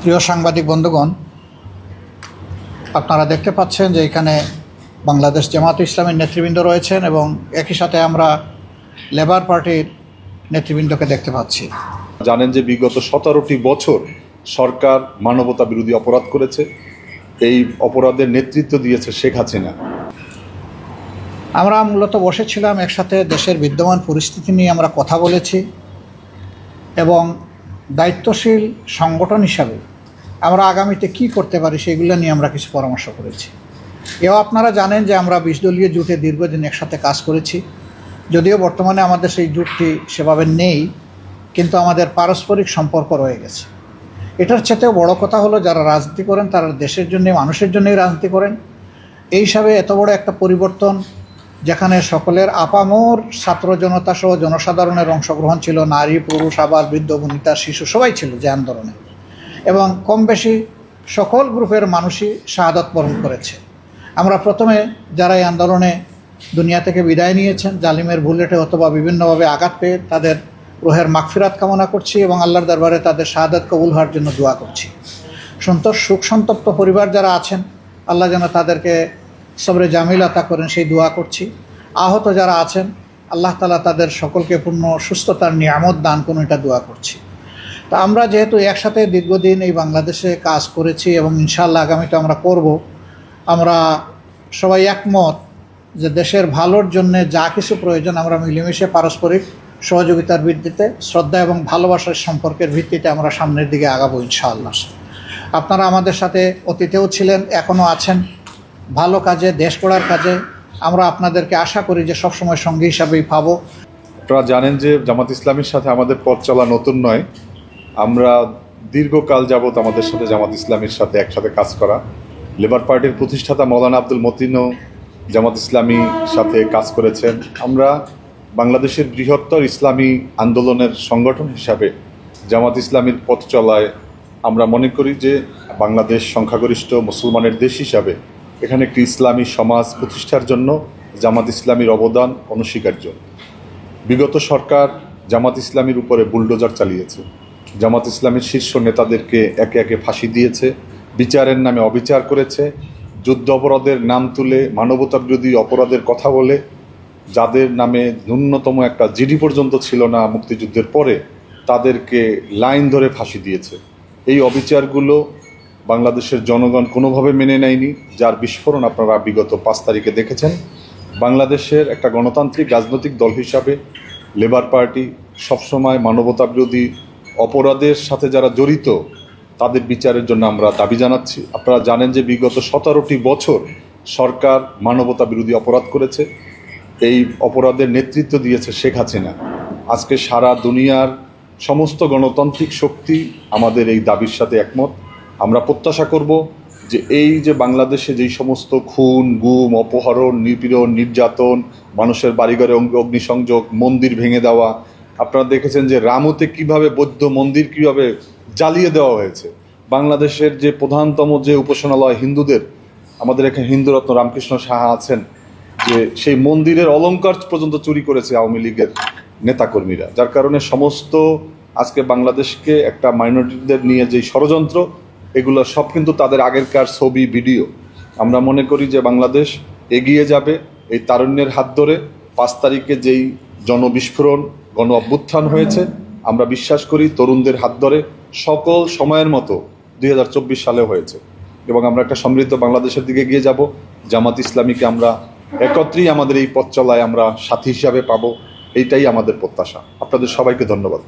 প্রিয় সাংবাদিক বন্ধুগণ, আপনারা দেখতে পাচ্ছেন যে এখানে বাংলাদেশ জামায়াতে ইসলামীর নেতৃবৃন্দ রয়েছেন এবং একই সাথে আমরা লেবার পার্টির নেতৃবৃন্দকে দেখতে পাচ্ছি। জানেন যে বিগত 17টি বছর সরকার মানবতা বিরোধী অপরাধ করেছে। এই অপরাধের নেতৃত্ব দিয়েছে শেখ হাসিনা। আমরা মূলত বসেছিলাম একসাথে, দেশের বিদ্যমান পরিস্থিতি নিয়ে আমরা কথা বলেছি এবং দায়িত্বশীল সংগঠন হিসাবে আমরা আগামীতে কি করতে পারি সেগুলো নিয়ে আমরা কিছু পরামর্শ করেছি। এও আপনারা জানেন যে আমরা 20 দলীয় জোটে দীর্ঘদিন একসাথে কাজ করেছি। যদিও বর্তমানে আমাদের সেই জোটটি সেভাবে নেই, কিন্তু আমাদের পারস্পরিক সম্পর্ক রয়ে গেছে। এটার চেয়েও বড় কথা হলো, যারা রাজনীতি করেন তারা দেশের জন্যে, মানুষের জন্যই রাজনীতি করেন। এই হিসাবে এত বড় একটা পরিবর্তন, যেখানে সকলের আপামর ছাত্র জনতা সহ জনসাধারণের অংশগ্রহণ ছিল, নারী পুরুষ আবার বৃদ্ধ বনিতা শিশু সবাই ছিল যে আন্দোলনে, এবং কম বেশি সকল গ্রুপের মানুষই শাহাদাত বরণ করেছে। আমরা প্রথমে যারা এই আন্দোলনে দুনিয়া থেকে বিদায় নিয়েছেন জালিমের বুলেটে অথবা বিভিন্নভাবে আঘাত পেয়ে, তাদের রুহের মাগফিরাত কামনা করছি এবং আল্লাহর দরবারে তাদের শাহাদাত কবুল হওয়ার জন্য দোয়া করছি। শোক সন্তপ্ত পরিবার যারা আছেন, আল্লাহ যেন তাদেরকে সবরে জামিল আতা করেন সেই দোয়া করছি। আহত যারা আছেন, আল্লাহ তাআলা তাদের সকলকে পূর্ণ সুস্থতার নিয়ামত দান করুন, এটা দোয়া করছি। তা আমরা যেহেতু একসাথে দীর্ঘদিন এই বাংলাদেশে কাজ করেছি এবং ইনশাআল্লাহ আগামীতে আমরা করব, আমরা সবাই একমত যে দেশের ভালোর জন্যে যা কিছু প্রয়োজন আমরা মিলেমিশে পারস্পরিক সহযোগিতার ভিত্তিতে, শ্রদ্ধা এবং ভালোবাসার সম্পর্কের ভিত্তিতে আমরা সামনের দিকে আগাবো ইনশাআল্লাহ। আপনারা আমাদের সাথে অতীতেও ছিলেন, এখনও আছেন ভালো কাজে, দেশ গড়ার কাজে। আমরা আপনাদেরকে আশা করি যে সবসময় সঙ্গী হিসাবেই পাবো। আপনারা জানেন যে জামাত ইসলামীর সাথে আমাদের পথ চলা নতুন নয়। আমরা দীর্ঘকাল যাবৎ আমাদের সাথে জামাত ইসলামীর সাথে একসাথে কাজ করা। লেবার পার্টির প্রতিষ্ঠাতা মৌলানা আব্দুল মতিনও জামাত ইসলামীর সাথে কাজ করেছেন। আমরা বাংলাদেশের বৃহত্তর ইসলামী আন্দোলনের সংগঠন হিসাবে জামাত ইসলামীর পথ চলায় আমরা মনে করি যে বাংলাদেশ সংখ্যাগরিষ্ঠ মুসলমানের দেশ হিসাবে এখানে একটি ইসলামী সমাজ প্রতিষ্ঠার জন্য জামাত ইসলামীর অবদান অনস্বীকার্য। বিগত সরকার জামাত ইসলামীর উপরে বুলডোজার চালিয়েছে, জামাত ইসলামীর শীর্ষ নেতাদেরকে একে একে ফাঁসি দিয়েছে, বিচারের নামে অবিচার করেছে, যুদ্ধ অপরাধের নাম তুলে মানবতা বিরোধী অপরাধের কথা বলে, যাদের নামে ন্যূনতম একটা জিডি পর্যন্ত ছিল না মুক্তিযুদ্ধের পরে, তাদেরকে লাইন ধরে ফাঁসি দিয়েছে। এই অবিচারগুলো বাংলাদেশের জনগণ কোনোভাবে মেনে নেয়নি, যার বিস্ফোরণ আপনারা বিগত 5 তারিখে দেখেছেন। বাংলাদেশের একটা গণতান্ত্রিক রাজনৈতিক দল হিসাবে লেবার পার্টি সবসময় মানবতা বিরোধী অপরাধের সাথে যারা জড়িত তাদের বিচারের জন্য আমরা দাবি জানাচ্ছি। আপনারা জানেন যে বিগত 17টি বছর সরকার মানবতা বিরোধী অপরাধ করেছে। এই অপরাধের নেতৃত্ব দিয়েছে শেখ হাসিনা। আজকে সারা দুনিয়ার সমস্ত গণতান্ত্রিক শক্তি আমাদের এই দাবির সাথে একমত। আমরা প্রত্যাশা করব যে এই যে বাংলাদেশে যেই সমস্ত খুন, গুম, অপহরণ, নিপীড়ন, নির্যাতন, মানুষের বাড়িঘরে অগ্নিসংযোগ, মন্দির ভেঙে দেওয়া, আপনারা দেখেছেন যে রামুতে কিভাবে বৌদ্ধ মন্দির কিভাবে জ্বালিয়ে দেওয়া হয়েছে। বাংলাদেশের যে প্রধানতম যে উপাসনালয় হিন্দুদের, আমাদের এখানে হিন্দুরত্ন রামকৃষ্ণ সাহা আছেন, যে সেই মন্দিরের অলংকার পর্যন্ত চুরি করেছে আওয়ামী লীগের নেতাকর্মীরা, যার কারণে সমস্ত আজকে বাংলাদেশকে একটা মাইনরিটিদের নিয়ে যেই ষড়যন্ত্র, এগুলো সব কিন্তু তাদের আগেরকার ছবি, ভিডিও। আমরা মনে করি যে বাংলাদেশ এগিয়ে যাবে এই তারুণ্যের হাত ধরে। 5 তারিখে যেই জনবিস্ফোরণ, গণ অভ্যুত্থান হয়েছে, আমরা বিশ্বাস করি তরুণদের হাত ধরে সকল সময়ের মতো 2024 সালে হয়েছে এবং আমরা একটা সমৃদ্ধ বাংলাদেশের দিকে এগিয়ে যাব। জামাত ইসলামীকে আমরা একত্রেই আমাদের এই পথ চলায় আমরা সাথী হিসাবে পাবো, এইটাই আমাদের প্রত্যাশা। আপনাদের সবাইকে ধন্যবাদ।